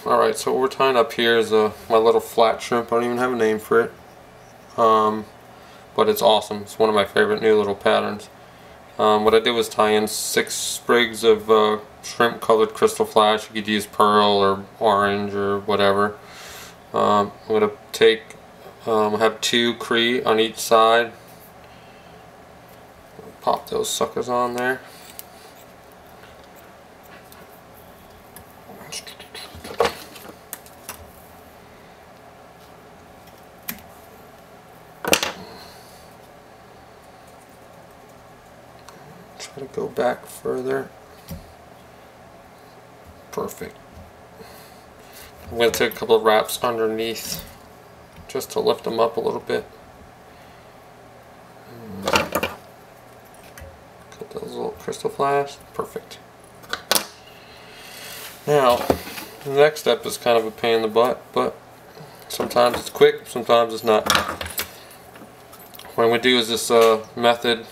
Alright, so what we're tying up here is my little flat shrimp. I don't even have a name for it. But it's awesome. It's one of my favorite new little patterns. What I did was tie in 6 sprigs of shrimp colored crystal flash. You could use pearl or orange or whatever. I'm going to take, I have 2 Cree on each side. Pop those suckers on there. Try to go back further. Perfect. I'm going to take a couple of wraps underneath just to lift them up a little bit. Cut those little crystal flash. Perfect. Now, the next step is kind of a pain in the butt, but sometimes it's quick, sometimes it's not. What I'm going to do is this method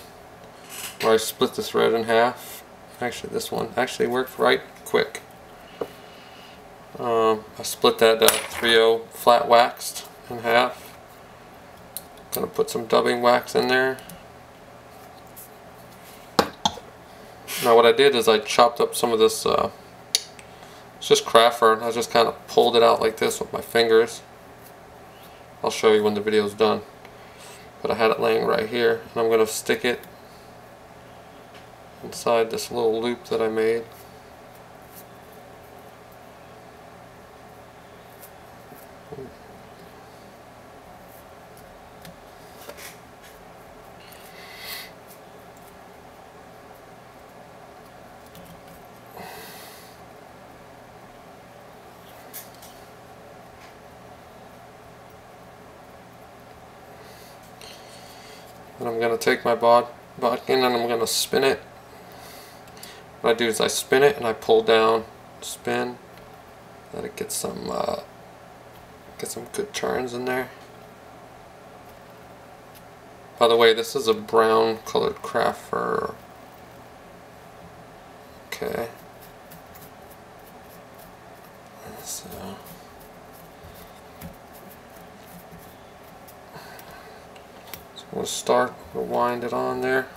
where I split the thread in half. Actually, this one actually worked right quick. I split that 3/0 flat waxed in half. Gonna put some dubbing wax in there. Now what I did is I chopped up some of this, it's just craft fern. I just kind of pulled it out like this with my fingers. I'll show you when the video's done. But I had it laying right here, and I'm gonna stick it inside this little loop that I made. And I'm going to take my bodkin and I'm going to spin it. What I do is I spin it and I pull down, spin, let it get some good turns in there. By the way, this is a brown colored craft fur. Okay. So we'll start, we'll wind it on there.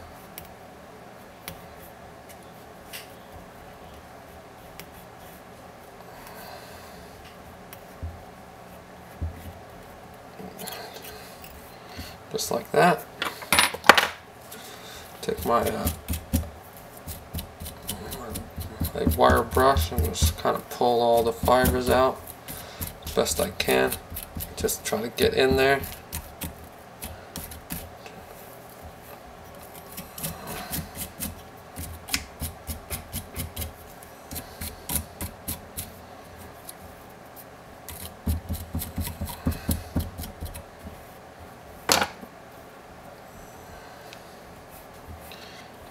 Just like that. Take my wire brush and just kind of pull all the fibers out as best I can. Just try to get in there.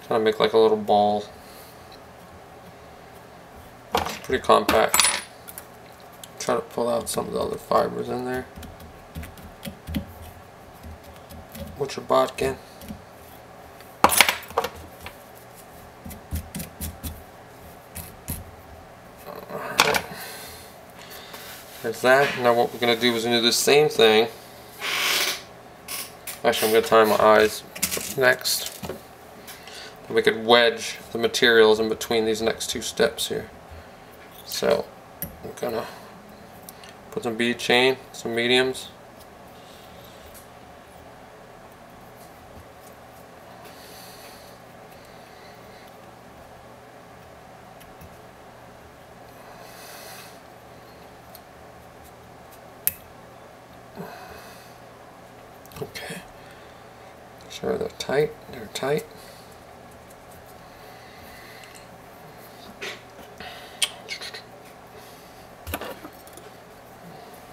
Kind of make like a little ball. Pretty compact. Try to pull out some of the other fibers in there with your bodkin. Alright. There's that. Now what we're going to do is do the same thing. Actually, I'm going to tie my eyes next. We could wedge the materials in between these next 2 steps here. So I'm gonna put some bead chain, some mediums. Okay. Sure they're tight. They're tight.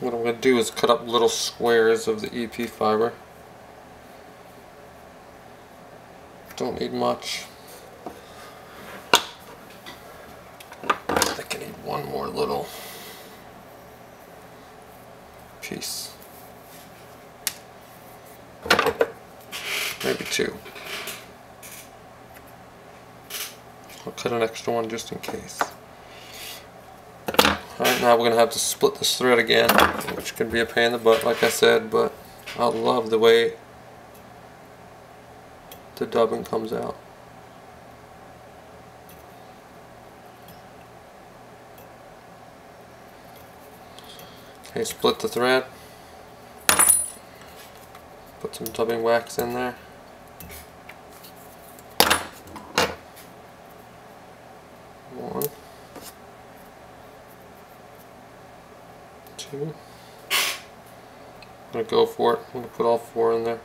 What I'm going to do is cut up little squares of the EP fiber. Don't need much. I think I need one more little piece. Maybe 2. I'll cut an extra one just in case. Alright, now we're going to have to split this thread again, which can be a pain in the butt, like I said, but I love the way the dubbing comes out. Okay, split the thread. Put some dubbing wax in there. One. Two. I'm going to go for it. I'm going to put all 4 in there.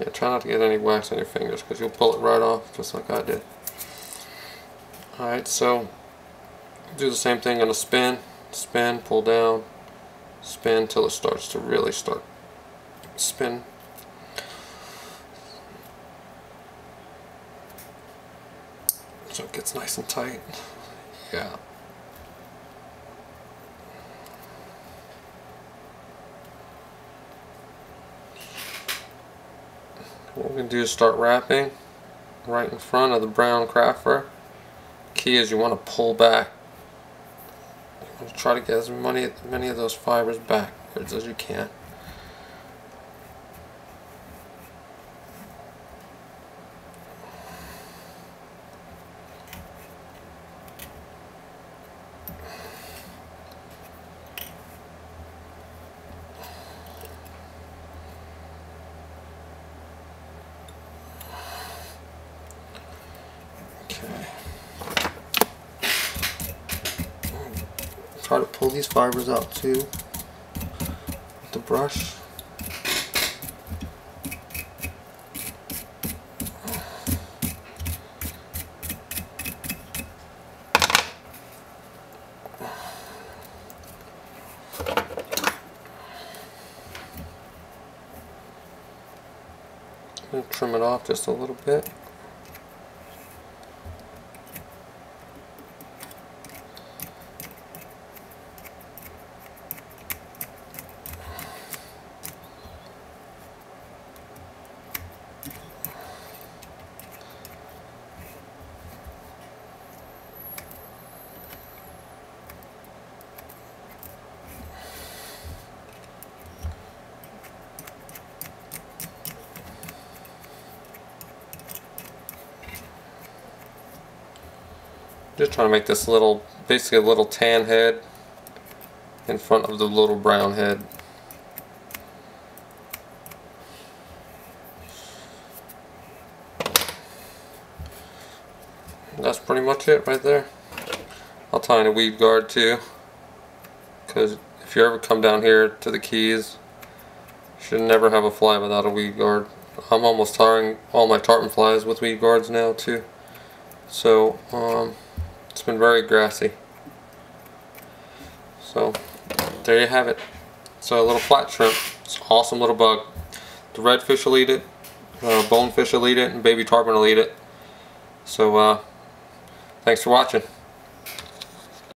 Yeah, try not to get any wax on your fingers because you'll pull it right off just like I did. Alright, so do the same thing on a spin. Spin, pull down, spin till it starts to really start spin. So it gets nice and tight. Yeah. What we're going to do is start wrapping right in front of the brown craft fur. Key is you want to pull back. You want to try to get as many of those fibers backwards as you can. Try to pull these fibers out too with the brush. I'm going to trim it off just a little bit. Just trying to make this little, basically a little tan head in front of the little brown head. That's pretty much it right there. I'll tie in a weed guard too, because if you ever come down here to the keys, you should never have a fly without a weed guard. I'm almost tying all my tarpon flies with weed guards now too. So it's been very grassy. So there you have it. So a little flat shrimp. It's an awesome little bug. The redfish will eat it, bonefish will eat it, and baby tarpon will eat it. So thanks for watching.